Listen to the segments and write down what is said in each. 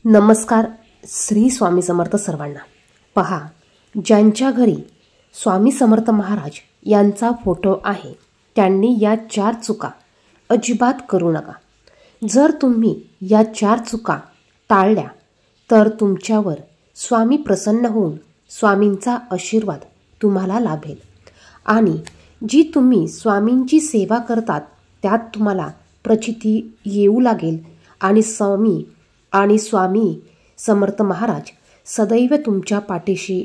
नमस्कार. श्री स्वामी समर्थ सर्वांना. पहा, ज्यांच्या घरी स्वामी समर्थ महाराज यांचा फोटो आहे त्यांनी या 4 चुका अजिबात करू नका. जर तुम्ही या 4 चुका टाळल्या तर तुमच्यावर स्वामी प्रसन्न होऊन स्वामींचा आशीर्वाद तुम्हाला लाभेल आणि जी तुम्ही स्वामींची सेवा करतात त्यात तुम्हाला प्रचिती येऊ लागेल आणि स्वामी समर्थ महाराज सदैव तुमच्या पाठीशी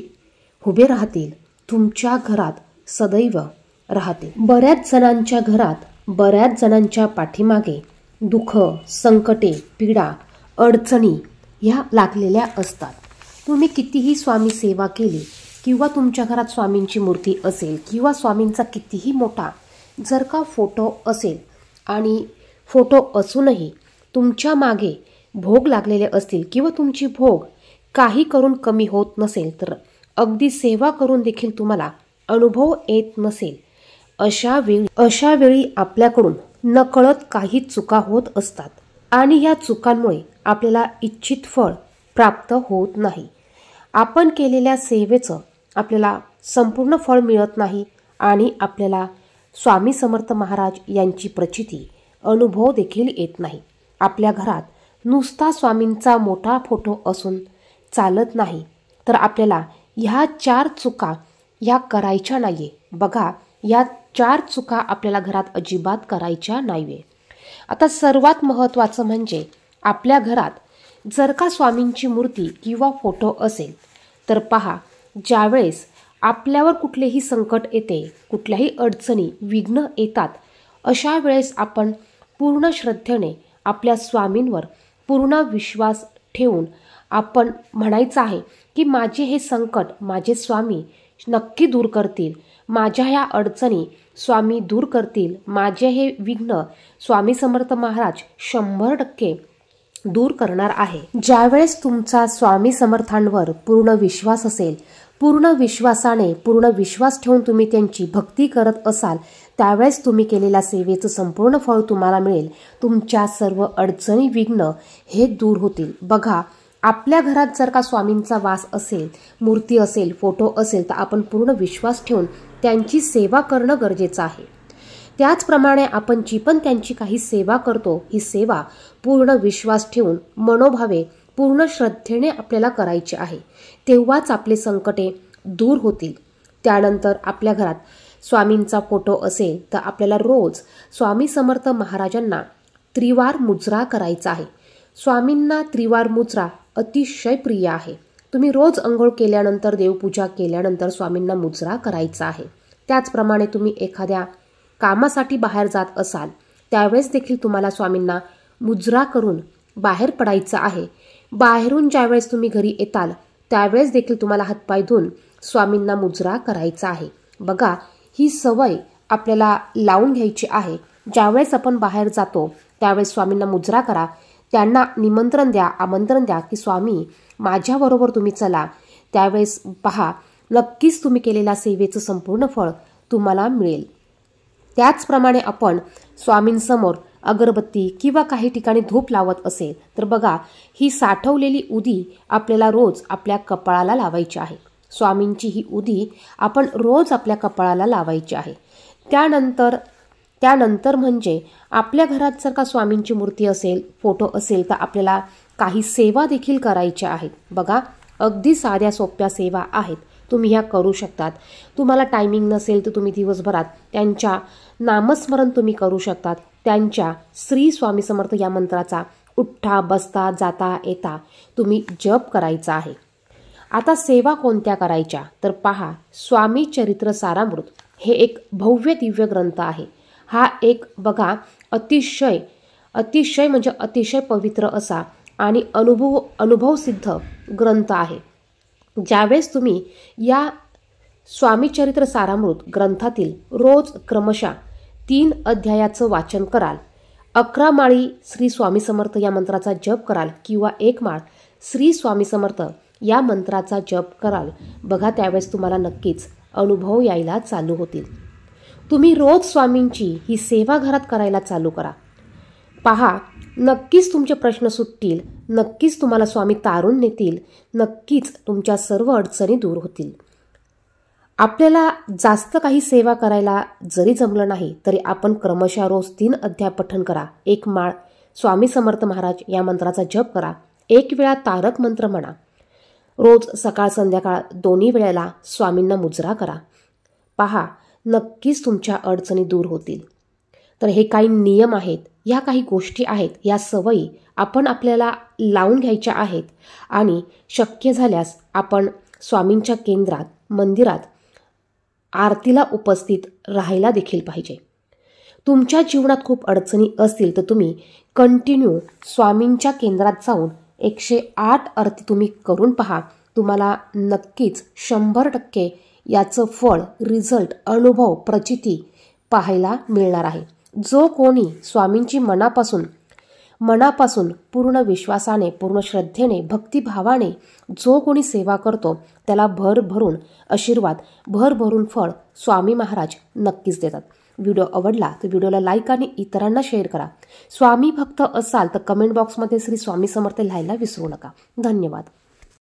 उभे राहतील, तुमच्या घरात सदैव राहतील. बऱ्याच जणांच्या घरात बऱ्याच जणांच्या पाठीमागे दुःख, संकटे, पीडा, अडचणी ह्या लागलेल्या असतात. तुम्ही कितीही स्वामी सेवा केली किंवा तुमच्या घरात स्वामींची मूर्ती असेल किंवा स्वामींचा कितीही मोठा जर का फोटो असेल आणि फोटो असूनही तुमच्या मागे भोग लागलेले असतील किंवा तुमची भोग काही करून कमी होत नसेल, तर अगदी सेवा करून देखील तुम्हाला अनुभव येत नसेल, अशा वेळी आपल्याकडून नकळत काही चुका होत असतात आणि ह्या चुकांमुळे आपल्याला इच्छित फळ प्राप्त होत नाही. आपण केलेल्या सेवेचं आपल्याला संपूर्ण फळ मिळत नाही आणि आपल्याला स्वामी समर्थ महाराज यांची प्रचिती अनुभव देखील येत नाही. आपल्या घरात नुसता स्वामींचा मोठा फोटो असून चालत नाही, तर आपल्याला ह्या 4 चुका ह्या करायच्या नाहीये. बघा, या 4 चुका आपल्याला घरात अजिबात करायच्या नाहीये. आता सर्वात महत्त्वाचं म्हणजे आपल्या घरात जर का स्वामींची मूर्ती किंवा फोटो असेल तर पहा, ज्यावेळेस आपल्यावर कुठलेही संकट येते, कुठल्याही अडचणी, विघ्न येतात, अशा वेळेस आपण पूर्ण श्रद्धेने आपल्या स्वामींवर पूर्ण विश्वास ठेवून आपण म्हणायचं आहे की माझे हे संकट माझे स्वामी नक्की दूर करतील, माझ्या ह्या अडचणी स्वामी दूर करतील, माझे हे विघ्न स्वामी समर्थ महाराज 100% दूर करणार आहे. ज्यावेळेस तुमचा स्वामी समर्थांवर पूर्ण विश्वास असेल, पूर्ण विश्वासाने पूर्ण विश्वास ठेवून तुम्ही त्यांची भक्ती करत असाल, त्यावेळेस तुम्ही केलेल्या सेवेचं संपूर्ण फळ तुम्हाला मिळेल. तुमच्या सर्व अडचणी, विघ्न हे दूर होतील. बघा, आपल्या घरात जर का स्वामींचा वास असेल, मूर्ती असेल, फोटो असेल, तर आपण पूर्ण विश्वास ठेवून त्यांची सेवा करणं गरजेचं आहे. त्याचप्रमाणे आपण जी पण त्यांची काही सेवा करतो, ही सेवा पूर्ण विश्वास ठेवून मनोभावे पूर्ण श्रद्धेने आपल्याला करायची आहे. तेव्हाच आपले संकटे दूर होतील. त्यानंतर आपल्या घरात स्वामींचा फोटो असेल तर आपल्याला रोज स्वामी समर्थ महाराजांना त्रिवार मुजरा करायचा आहे. स्वामींना त्रिवार मुजरा अतिशय प्रिय आहे. तुम्ही रोज अंघोळ केल्यानंतर, देवपूजा केल्यानंतर स्वामींना मुजरा करायचा आहे. त्याचप्रमाणे तुम्ही एखाद्या कामासाठी बाहेर जात असाल त्यावेळेस देखील तुम्हाला स्वामींना मुजरा करून बाहेर पडायचं आहे. बाहेरून ज्यावेळेस तुम्ही घरी येताल त्यावेळेस देखील तुम्हाला हातपाय धुवून स्वामींना मुजरा करायचा आहे. बघा, ही सवय आपल्याला लावून घ्यायची आहे. ज्यावेळेस आपण बाहेर जातो त्यावेळेस स्वामींना मुजरा करा, त्यांना निमंत्रण द्या, आमंत्रण द्या की स्वामी माझ्याबरोबर तुम्ही चला. त्यावेळेस पहा, नक्कीच तुम्ही केलेल्या सेवेचं संपूर्ण फळ तुम्हाला मिळेल. त्याचप्रमाणे आपण स्वामींसमोर अगरबत्ती किंवा काही ठिकाणी धूप लावत असेल तर बघा, ही साठवलेली उदी आपल्याला रोज आपल्या कपाळाला लावायची आहे. स्वामींची ही उदी आपण रोज आपल्या कपाळाला लावायची आहे. त्यानंतर म्हणजे आपल्या घरात जर का स्वामींची मूर्ती असेल, फोटो असेल, तर आपल्याला काही सेवा देखील करायच्या आहेत. बघा, अगदी साध्या सोप्या सेवा आहेत, तुम्ही ह्या करू शकतात. तुम्हाला टायमिंग नसेल तर तुम्ही दिवसभरात त्यांच्या नामस्मरण तुम्ही करू शकतात. त्यांच्या श्री स्वामी समर्थ या मंत्राचा उठता, बसता, जाता, येता तुम्ही जप करायचा आहे. आता सेवा कोणत्या करायच्या तर पहा, स्वामी चरित्र सारामृत हे एक भव्य दिव्य ग्रंथ आहे. हा एक बघा अतिशय म्हणजे अतिशय पवित्र असा आणि अनुभवसिद्ध ग्रंथ आहे. ज्यावेळेस तुम्ही या स्वामी चरित्र सारामृत ग्रंथातील रोज क्रमशः 3 अध्यायाचं वाचन कराल, 11 माळी श्री स्वामी समर्थ या मंत्राचा जप कराल किंवा 1 माळ श्री स्वामी समर्थ या मंत्राचा जप कराल, बघा त्यावेळेस तुम्हाला नक्कीच अनुभव यायला चालू होतील. तुम्ही रोज स्वामींची ही सेवा घरात करायला चालू करा. पहा, नक्कीच तुमचे प्रश्न सुटतील, नक्कीच तुम्हाला स्वामी तारून नेतील, नक्कीच तुमच्या सर्व अडचणी दूर होतील. आपल्याला जास्त काही सेवा करायला जरी जमलं नाही तरी आपण क्रमशः रोज 3 अध्याय पठण करा. 1 माळ स्वामी समर्थ महाराज या मंत्राचा जप करा. 1 वेळा तारक मंत्र म्हणा. रोज सकाळ संध्याकाळ दोन्ही वेळेला स्वामींना मुजरा करा. पहा, नक्कीच तुमच्या अडचणी दूर होतील. तर हे काही नियम आहेत, या काही गोष्टी आहेत, या सवयी आपण आपल्याला लावून घ्यायच्या आहेत आणि शक्य झाल्यास आपण स्वामींच्या केंद्रात, मंदिरात आरतीला उपस्थित राहायला देखील पाहिजे. तुमच्या जीवनात खूप अडचणी असतील तर तुम्ही कंटिन्यू स्वामींच्या केंद्रात जाऊन 108 आरती तुम्ही करून पहा. तुम्हाला नक्कीच 100% याचं फळ, रिझल्ट, अनुभव, प्रचिती पाहायला मिळणार आहे. जो कोणी स्वामींची मनापासून पूर्ण विश्वासाने, पूर्ण श्रद्धेने, भक्तिभावाने जो कोणी सेवा करतो त्याला भरभरून आशीर्वाद, भरभरून फळ स्वामी महाराज नक्कीच देतात. व्हिडिओ आवडला तर व्हिडिओला लाईक आणि इतरांना शेअर करा. स्वामी भक्त असाल तर कमेंट बॉक्समध्ये श्री स्वामी समर्थ लिहायला विसरू नका. धन्यवाद.